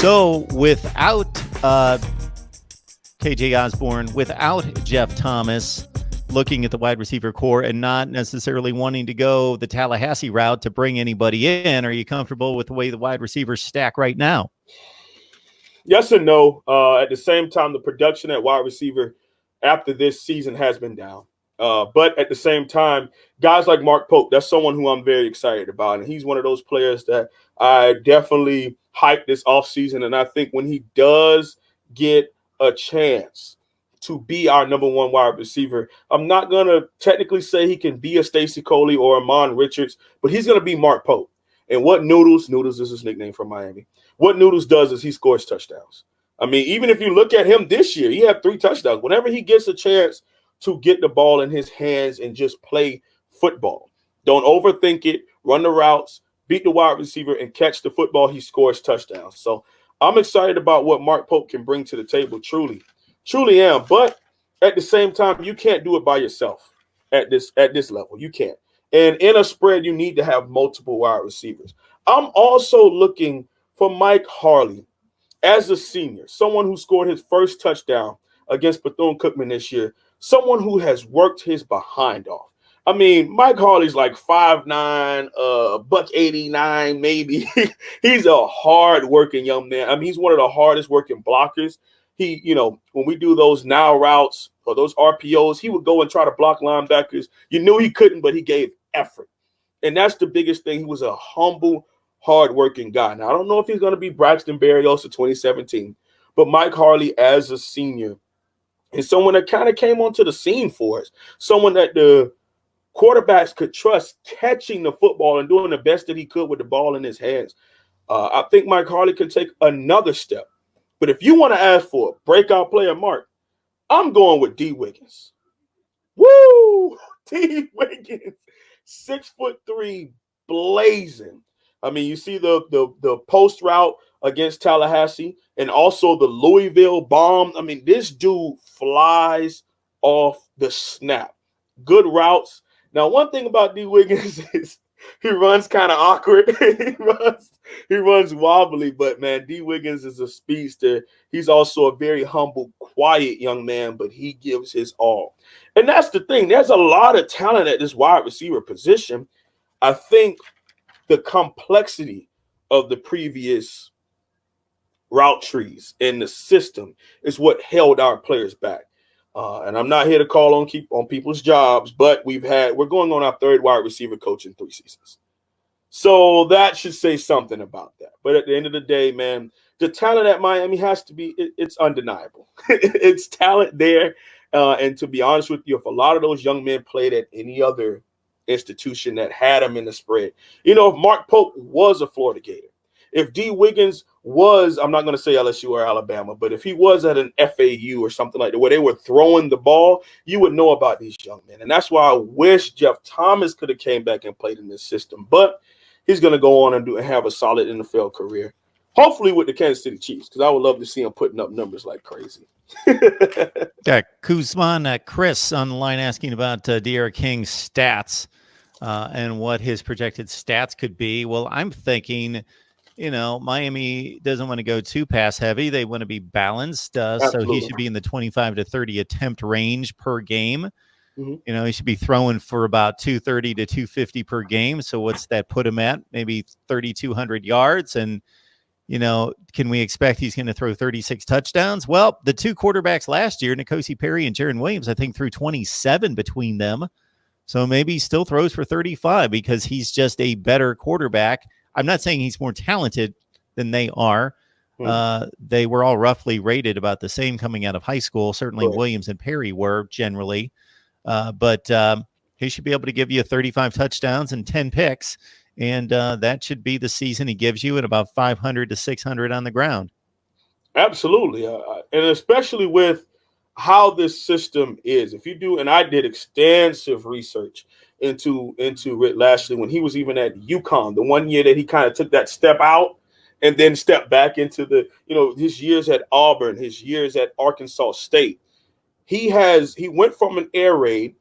So without KJ Osborne, without Jeff Thomas, looking at the wide receiver core and not necessarily wanting to go the Tallahassee route to bring anybody in, are you comfortable with the way the wide receivers stack right now? Yes and no. At the same time, the production at wide receiver after this season has been down. But at the same time, guys like Mark Pope, that's someone who I'm very excited about. And he's one of those players that I definitely hyped this offseason. And I think when he does get a chance to be our number one wide receiver, I'm not going to technically say he can be a Stacey Coley or Amon Richards, but he's going to be Mark Pope. And what Noodles is his nickname from Miami. What Noodles does is he scores touchdowns. I mean, even if you look at him this year, he had 3 touchdowns. Whenever he gets a chance to get the ball in his hands and just play football, don't overthink it, run the routes, beat the wide receiver, and catch the football, he scores touchdowns. So I'm excited about what Mark Pope can bring to the table, truly am. But at the same time, you can't do it by yourself at this level. You can't. And in a spread, you need to have multiple wide receivers. I'm also looking for Mike Harley as a senior, someone who scored his first touchdown against Bethune-Cookman this year, someone who has worked his behind off. I mean, Mike Harley's like 5'9", buck 89 maybe. He's a hard-working young man. I mean, he's one of the hardest-working blockers. He, when we do those now routes or those RPOs, he would go and try to block linebackers. You knew he couldn't, but he gave effort. And that's the biggest thing. He was a humble, hard-working guy. Now, I don't know if he's going to be Braxton Berrios of 2017, but Mike Harley as a senior is someone that kind of came onto the scene for us, someone that the quarterbacks could trust catching the football and doing the best that he could with the ball in his hands. I think Mike Harley can take another step. But if you want to ask for a breakout player, Mark, I'm going with D. Wiggins. Woo! D. Wiggins, 6'3", blazing. I mean, you see the post route against Tallahassee and also the Louisville bomb. I mean, this dude flies off the snap. Good routes. Now, one thing about D. Wiggins is he runs kind of awkward. he runs wobbly, but man, D. Wiggins is a speedster. He's also a very humble, quiet young man, but he gives his all. And that's the thing. There's a lot of talent at this wide receiver position. I think the complexity of the previous route trees in the system is what held our players back. And I'm not here to call on people's jobs, but we're going on our 3rd wide receiver coach in 3 seasons. So that should say something about that. But at the end of the day, man, the talent at Miami has to be, it's undeniable. It's talent there. And to be honest with you, if a lot of those young men played at any other institution that had them in the spread, if Mark Pope was a Florida Gator, if D. Wiggins was, I'm not going to say LSU or Alabama, but if he was at an FAU or something like that, where they were throwing the ball, you would know about these young men. And that's why I wish Jeff Thomas could have came back and played in this system. But he's going to go on and have a solid NFL career, hopefully with the Kansas City Chiefs, because I would love to see him putting up numbers like crazy. Yeah, Kuzman, Chris on the line asking about De'Ara King's stats and what his projected stats could be. Well, I'm thinking – Miami doesn't want to go too pass heavy. They want to be balanced. So he should be in the 25 to 30 attempt range per game. Mm-hmm. He should be throwing for about 230 to 250 per game. So what's that put him at? Maybe 3,200 yards. And, can we expect he's going to throw 36 touchdowns? Well, the 2 quarterbacks last year, N'Kosi Perry and Jaron Williams, I think threw 27 between them. So maybe he still throws for 35 because he's just a better quarterback. I'm not saying he's more talented than they are. They were all roughly rated about the same coming out of high school. Certainly Williams and Perry were generally. But he should be able to give you 35 touchdowns and 10 picks. And that should be the season he gives you at about 500 to 600 on the ground. Absolutely. And especially with how this system is. If you do, and I did extensive research into Rick Lashley when he was even at UConn, the one year that he kind of took that step out and then stepped back into his years at Auburn, his years at Arkansas State. He went from an air raid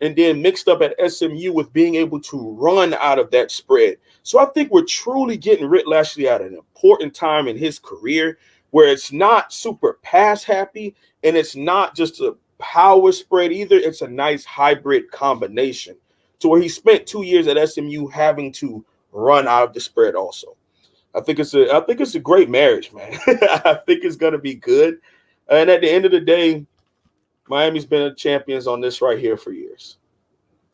and then mixed up at SMU with being able to run out of that spread. So I think we're truly getting Rick Lashley at an important time in his career where it's not super pass happy and it's not just a power spread either. It's a nice hybrid combination to where he spent 2 years at SMU having to run out of the spread also. I think it's a great marriage, man. I think it's going to be good. And at the end of the day, Miami's been a champions on this right here for years.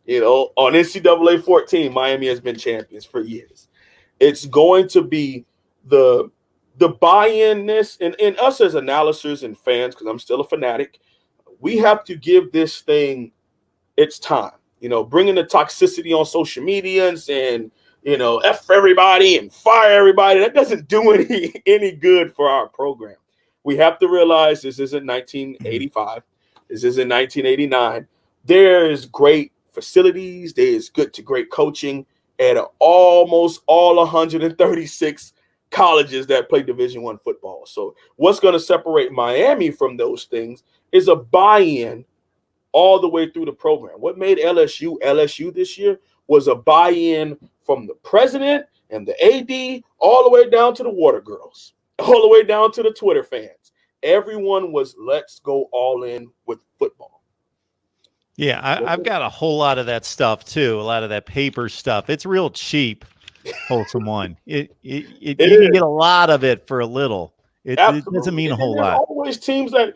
You know, on NCAA 14, Miami has been champions for years. It's going to be the buy-in-ness, and us as analysts and fans, because I'm still a fanatic, we have to give this thing its time. You know, bringing the toxicity on social media and saying, you know, F everybody and fire everybody, that doesn't do any good for our program. We have to realize this isn't 1985. This isn't 1989. There's great facilities. There's good to great coaching at almost all 136 colleges that play Division I football. So what's going to separate Miami from those things is a buy-in all the way through the program. What made LSU this year was a buy-in from the president and the AD all the way down to the water girls, all the way down to the Twitter fans. Everyone was, let's go all in with football. Yeah, I've got a whole lot of that stuff too, a lot of that paper stuff. It's real cheap, Wholesome One. You can get a lot of it for a little. It doesn't mean a whole lot. Always teams that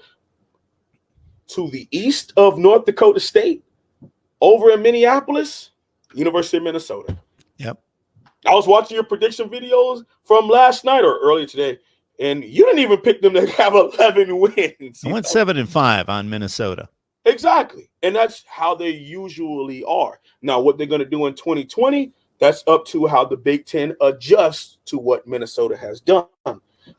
to the east of North Dakota State, over in Minneapolis, University of Minnesota. Yep. I was watching your prediction videos from last night or earlier today, and you didn't even pick them to have 11 wins. I went 7-5 on Minnesota. Exactly. And that's how they usually are. Now, what they're going to do in 2020, that's up to how the Big Ten adjusts to what Minnesota has done.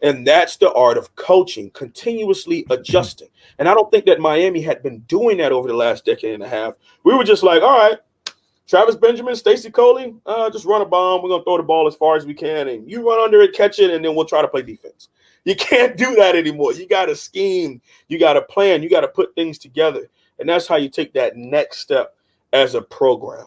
And that's the art of coaching, continuously adjusting. And I don't think that Miami had been doing that over the last decade and a half. We were just like, all right, Travis Benjamin, Stacey Coley, just run a bomb. We're going to throw the ball as far as we can. And you run under it, catch it, and then we'll try to play defense. You can't do that anymore. You got to scheme. You got to plan. You got to put things together. And that's how you take that next step as a program.